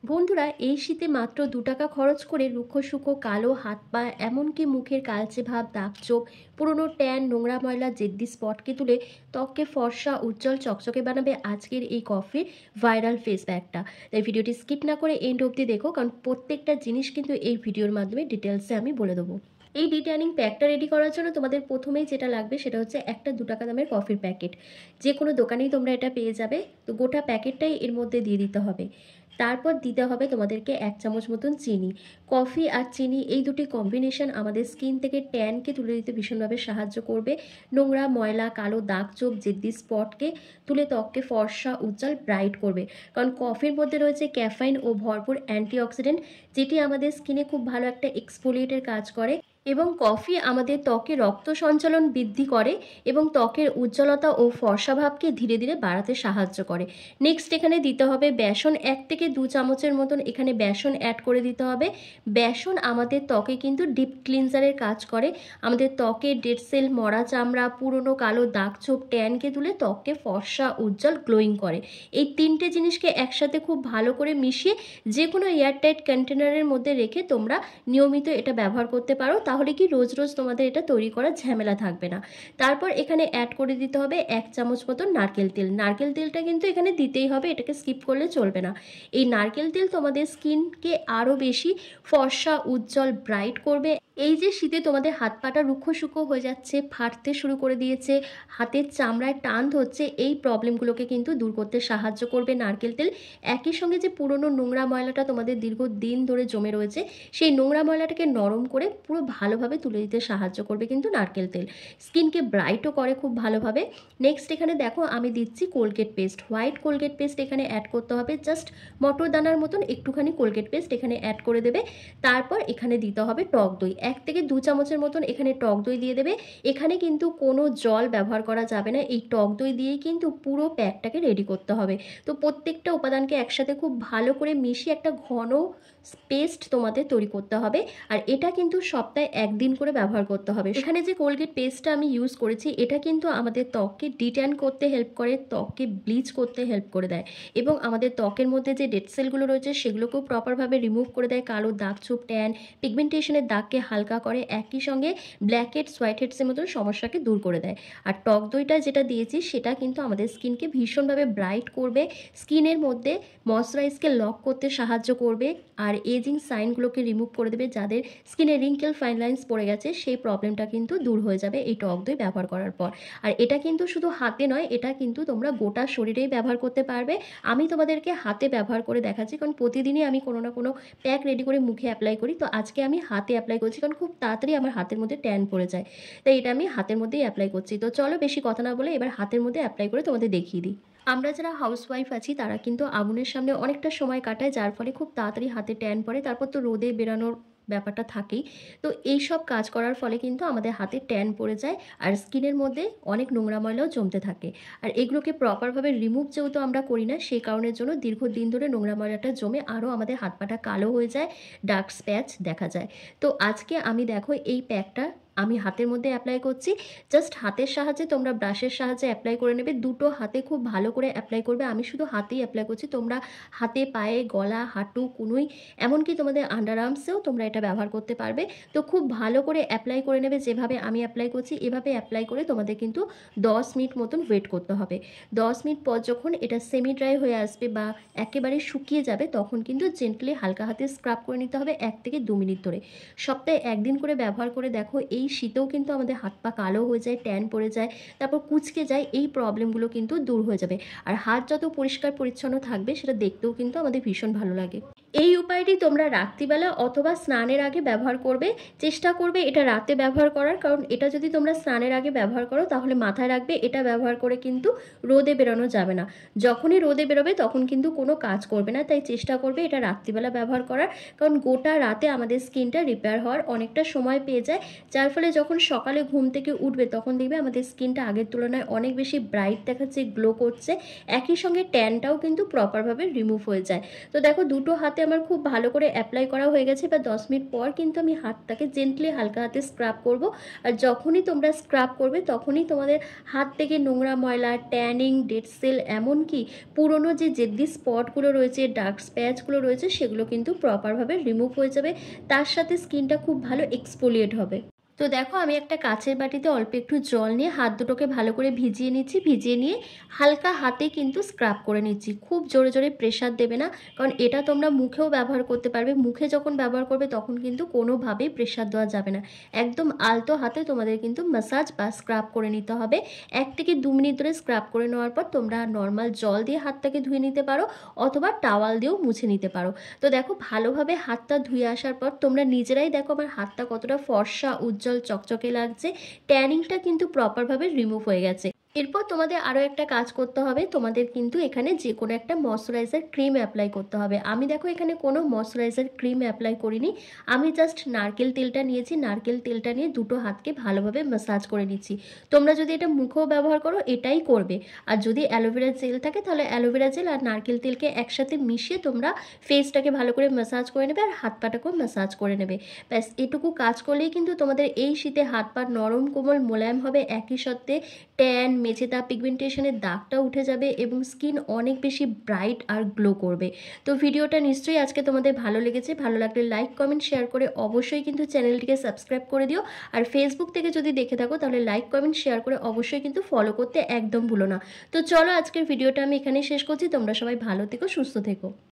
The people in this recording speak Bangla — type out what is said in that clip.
বন্ধুরা, এই শীতে মাত্র ২ টাকা খরচ করে রুক্ষ শুকো কালো হাত পা এমনকি মুখের কালচে ভাব, দাগ চোখ, পুরনো ট্যান, নোংরা ময়লা, জেদ্দি স্পটকে তুলে ত্বককে ফর্সা উজ্জ্বল চকচকে বানাবে আজকের এই কফির ভাইরাল ফেস প্যাকটা। তাই ভিডিওটি স্কিপ না করে এন্ড অবধি দেখো, কারণ প্রত্যেকটা জিনিস কিন্তু এই ভিডিওর মাধ্যমে ডিটেলসে আমি বলে দেবো। এই ডিট্যানিং প্যাকটা রেডি করার জন্য তোমাদের প্রথমেই যেটা লাগবে সেটা হচ্ছে একটা ২ টাকা দামের কফির প্যাকেট। যে কোনো দোকানেই তোমরা এটা পেয়ে যাবে। তো গোটা প্যাকেটটাই এর মধ্যে দিয়ে দিতে হবে। তারপর দিতে হবে তোমাদেরকে ১ চামচ মতন চিনি। কফি আর চিনি এই দুটি কম্বিনেশন আমাদের স্কিন থেকে ট্যানকে তুলে দিতে ভীষণভাবে সাহায্য করবে। নোংরা ময়লা, কালো দাগ চোখ, জেদ্দি স্পটকে তুলে ত্বককে ফর্সা উজ্জ্বল ব্রাইট করবে। কারণ কফির মধ্যে রয়েছে ক্যাফাইন ও ভরপুর অ্যান্টিঅক্সিডেন্ট, যেটি আমাদের স্কিনে খুব ভালো একটা এক্সফোলিয়েটের কাজ করে। এবং কফি আমাদের ত্বকে রক্ত সঞ্চালন বৃদ্ধি করে এবং ত্বকের উজ্জ্বলতা ও ফর্সা ভাবকে ধীরে ধীরে বাড়াতে সাহায্য করে। নেক্সট এখানে দিতে হবে বেসন। ১ থেকে ২ চামচের মতন এখানে বেসন অ্যাড করে দিতে হবে। বেসন আমাদের ত্বকে কিন্তু ডিপ ক্লিনজারের কাজ করে। আমাদের ত্বকে ডেড সেল, মরা চামড়া, পুরনো কালো দাগ ছোপ, ট্যানকে তুলে ত্বককে ফর্সা উজ্জ্বল গ্লোয়িং করে। এই ৩টে জিনিসকে একসাথে খুব ভালো করে মিশিয়ে যে কোনো এয়ারটাইট কন্টেনারের মধ্যে রেখে তোমরা নিয়মিত এটা ব্যবহার করতে পারো। তাহলে কি রোজ রোজ তোমাদের এটা তৈরি করার ঝামেলা থাকবে না। তারপর এখানে অ্যাড করে দিতে হবে ১ চামচ মতন নারকেল তেল। নারকেল তেলটা কিন্তু এখানে দিতেই হবে, এটাকে স্কিপ করলে চলবে না। এই নারকেল তেল তোমাদের স্কিনকে আরও বেশি ফর্সা উজ্জ্বল ব্রাইট করবে। এই যে শীতে তোমাদের হাত পাটা রুক্ষ শুকো হয়ে যাচ্ছে, ফাটতে শুরু করে দিয়েছে, হাতের চামড়ায় টান ধরছে, এই প্রবলেমগুলোকে কিন্তু দূর করতে সাহায্য করবে নারকেল তেল। একই সঙ্গে যে পুরনো নোংরা ময়লাটা তোমাদের দীর্ঘদিন ধরে জমে রয়েছে, সেই নোংরা ময়লাটাকে নরম করে পুরো ভালোভাবে তুলে দিতে সাহায্য করবে কিন্তু নারকেল তেল। স্কিনকে ব্রাইটও করে খুব ভালোভাবে। নেক্সট এখানে দেখো আমি দিচ্ছি Colgate paste. White Colgate paste এখানে অ্যাড করতে হবে। জাস্ট মটর দানার মতন একটুখানি কোলগেট পেস্ট এখানে অ্যাড করে দেবে। তারপর এখানে দিতে হবে টক দই। ১ থেকে ২ চামচের মতন এখানে টক দই দিয়ে দেবে। এখানে কিন্তু কোনো জল ব্যবহার করা যাবে না। এই টক দই দিয়েই কিন্তু পুরো প্যাকটাকে রেডি করতে হবে। তো প্রত্যেকটা উপাদানকে একসাথে খুব ভালো করে মিশিয়ে একটা ঘন পেস্ট তোমাদের তৈরি করতে হবে। আর এটা কিন্তু সপ্তাহে ১ দিন করে ব্যবহার করতে হবে। এখানে যে কোলগেট পেস্টটা আমি ইউজ করেছি, এটা কিন্তু আমাদের ত্বককে ডিট্যান করতে হেল্প করে, ত্বককে ব্লিচ করতে হেল্প করে দেয় এবং আমাদের ত্বকের মধ্যে যে ডেড সেলগুলো রয়েছে সেগুলোকেও প্রপারভাবে রিমুভ করে দেয়। কালো দাগ ছোপ, ট্যান, পিগমেন্টেশনের দাগকে হালকা করে, একই সঙ্গে ব্ল্যাক হেডস, হোয়াইট হেডসের মতন সমস্যাকে দূর করে দেয়। আর টক দইটা যেটা দিয়েছি সেটা কিন্তু আমাদের স্কিনকে ভীষণভাবে ব্রাইট করবে, স্কিনের মধ্যে ময়শ্চারাইজকে লক করতে সাহায্য করবে আর এজিং সাইনগুলোকে রিমুভ করে দেবে। যাদের স্কিনে রিঙ্কেল, ফাইন লাইন্স পড়ে গেছে, সেই প্রবলেমটা কিন্তু দূর হয়ে যাবে এই টক দই ব্যবহার করার পর। আর এটা কিন্তু শুধু হাতে নয়, এটা কিন্তু তোমরা গোটা শরীরেই ব্যবহার করতে পারবে। আমি তোমাদেরকে হাতে ব্যবহার করে দেখাচ্ছি, কারণ প্রতিদিনই আমি কোনো না কোনো প্যাক রেডি করে মুখে অ্যাপ্লাই করি। তো আজকে আমি হাতে অ্যাপ্লাই করছি, কারণ খুব তাড়াতাড়ি আমার হাতের মধ্যে ট্যান পড়ে যায়। তাই এটা আমি হাতের মধ্যেই অ্যাপ্লাই করছি। তো চলো বেশি কথা না বলে এবার হাতের মধ্যে অ্যাপ্লাই করে তোমাদের দেখিয়ে দিই। আমরা যারা হাউসওয়াইফ আছি তারা কিন্তু আগুনের সামনে অনেকটা সময় কাটায়, যার ফলে খুব তাড়াতাড়ি হাতে ট্যান পড়ে। তারপর তো রোদে বেরানোর ব্যাপারটা থাকেই। তো এই সব কাজ করার ফলে কিন্তু আমাদের হাতে ট্যান পড়ে যায় আর স্কিনের মধ্যে অনেক নোংরা ময়লাও জমতে থাকে। আর এগুলোকে প্রপারভাবে রিমুভ যেহেতু আমরা করি না, সেই কারণের জন্য দীর্ঘদিন ধরে নোংরা ময়লাটা জমে আরও আমাদের হাত পাটা কালো হয়ে যায়, ডার্ক স্প্যাচ দেখা যায়। তো আজকে আমি দেখো এই প্যাকটা আমি হাতের মধ্যে অ্যাপ্লাই করছি। জাস্ট হাতের সাহায্যে, তোমরা ব্রাশের সাহায্যে অ্যাপ্লাই করে নেবে। দুটো হাতে খুব ভালো করে অ্যাপ্লাই করবে। আমি শুধু হাতেই অ্যাপ্লাই করছি, তোমরা হাতে, পায়ে, গলা, হাঁটু, কনুই, এমনকি তোমাদের আন্ডার আর্মসেও তোমরা এটা ব্যবহার করতে পারবে। তো খুব ভালো করে অ্যাপ্লাই করে নেবে, যেভাবে আমি অ্যাপ্লাই করছি এভাবে অ্যাপ্লাই করে তোমাদের কিন্তু ১০ মিনিট মতন ওয়েট করতে হবে। ১০ মিনিট পর যখন এটা সেমি ড্রাই হয়ে আসবে বা একেবারে শুকিয়ে যাবে, তখন কিন্তু জেন্টলি হালকা হাতে স্ক্রাব করে নিতে হবে ১ থেকে ২ মিনিট ধরে। সপ্তাহে ১ দিন করে ব্যবহার করে দেখো, এই শীতেও কিন্তু আমাদের হাত পা কালো হয়ে যায়, ট্যান পড়ে যায়, তারপর কুঁচকে যায়, এই প্রবলেমগুলো কিন্তু দূর হয়ে যাবে। আর হাত যত পরিষ্কার পরিচ্ছন্ন থাকবে সেটা দেখতেও কিন্তু আমাদের ভীষণ ভালো লাগে। এই উপায়টি তোমরা রাত্রিবেলা অথবা স্নানের আগে ব্যবহার করবে। চেষ্টা করবে এটা রাতে ব্যবহার করার, কারণ এটা যদি তোমরা স্নানের আগে ব্যবহার করো তাহলে মাথায় রাখবে এটা ব্যবহার করে কিন্তু রোদে বেরোনো যাবে না। যখনই রোদে বেরোবে তখন কিন্তু কোনো কাজ করবে না। তাই চেষ্টা করবে এটা রাত্রিবেলা ব্যবহার করার, কারণ গোটা রাতে আমাদের স্কিনটা রিপেয়ার হওয়ার অনেকটা সময় পেয়ে যায়, যার ফলে যখন সকালে ঘুম থেকে উঠবে তখন দেখবে আমাদের স্কিনটা আগের তুলনায় অনেক বেশি ব্রাইট দেখাচ্ছে, গ্লো করছে। একই সঙ্গে ট্যানটাও কিন্তু প্রপারভাবে রিমুভ হয়ে যায়। তো দেখো দুটো হাতে আমার খুব ভালো করে অ্যাপ্লাই করা হয়ে গেছে। বা 10 মিনিট পর কিন্তু আমি হাতটাকে জেন্টলি হালকা হাতে স্ক্রাব করব। আর যখনই তোমরা স্ক্রাব করবে তখনই তোমাদের হাত থেকে নোংরা ময়লা, ট্যানিং, ডেড সেল, এমনকি পুরনো যে জেদ্দি স্পটগুলো রয়েছে, ডার্ক স্প্যাচগুলো রয়েছে, সেগুলো কিন্তু প্রপারভাবে রিমুভ হয়ে যাবে। তার সাথে স্কিনটা খুব ভালো এক্সফোলিয়েট হবে। তো দেখো আমি একটা কাচের বাটিতে অল্প একটু জল নিয়ে হাত দুটোকে ভালো করে ভিজিয়ে নিচ্ছি। ভিজিয়ে নিয়ে হালকা হাতে কিন্তু স্ক্রাব করে নিচ্ছি। খুব জোরে জোরে প্রেশার দেবে না, কারণ এটা তোমরা মুখেও ব্যবহার করতে পারবে। মুখে যখন ব্যবহার করবে তখন কিন্তু কোনোভাবেই প্রেশার দেওয়া যাবে না। একদম আলতো হাতে তোমাদের কিন্তু ম্যাসাজ বা স্ক্রাব করে নিতে হবে। 1 থেকে 2 মিনিট ধরে স্ক্রাব করে নেওয়ার পর তোমরা নর্মাল জল দিয়ে হাতটাকে ধুয়ে নিতে পারো, অথবা টাওয়াল দিয়েও মুছে নিতে পারো। তো দেখো ভালোভাবে হাতটা ধুয়ে আসার পর তোমরা নিজেরাই দেখো আমার হাতটা কতটা ফর্সা, উজ্জ্বল, চকচকে লাগছে। ট্যানিংটা কিন্তু প্রপারভাবে রিমুভ হয়ে গেছে। এরপর তোমাদের আরও একটা কাজ করতে হবে। তোমাদের কিন্তু এখানে যে কোনো একটা ময়শ্চারাইজার ক্রিম অ্যাপ্লাই করতে হবে। আমি দেখো এখানে কোনো ময়শ্চারাইজার ক্রিম অ্যাপ্লাই করিনি। আমি জাস্ট নারকেল তেলটা নিয়েছি। নারকেল তেলটা নিয়ে দুটো হাতকে ভালোভাবে ম্যাসাজ করে নিচ্ছি। তোমরা যদি এটা মুখেও ব্যবহার করো এটাই করবে। আর যদি অ্যালোভেরা জেল থাকে তাহলে অ্যালোভেরা জেল আর নারকেল তেলকে একসাথে মিশিয়ে তোমরা ফেসটাকে ভালো করে ম্যাসাজ করে নেবে, আর হাত পাটাকেও ম্যাসাজ করে নেবে। ব্যাস এটুকু কাজ করলেই কিন্তু তোমাদের এই শীতে হাত পা নরম, কোমল, মোলায়েম হবে। একই সাথে ট্যান, মেচে দাগ, পিগমেন্টেশনের দাগটা উঠে যাবে এবং স্কিন অনেক বেশি ব্রাইট আর গ্লো করবে। তো ভিডিওটা নিশ্চয়ই আজকে তোমাদের ভালো লেগেছে। ভালো লাগলে লাইক, কমেন্ট, শেয়ার করে অবশ্যই কিন্তু চ্যানেলটিকে সাবস্ক্রাইব করে দিও। আর ফেসবুক থেকে যদি দেখে থাকো তাহলে লাইক, কমেন্ট, শেয়ার করে অবশ্যই কিন্তু ফলো করতে একদম ভুলো না। তো চলো আজকের ভিডিওটা আমি এখানেই শেষ করছি। তোমরা সবাই ভালো থেকো, সুস্থ থেকো।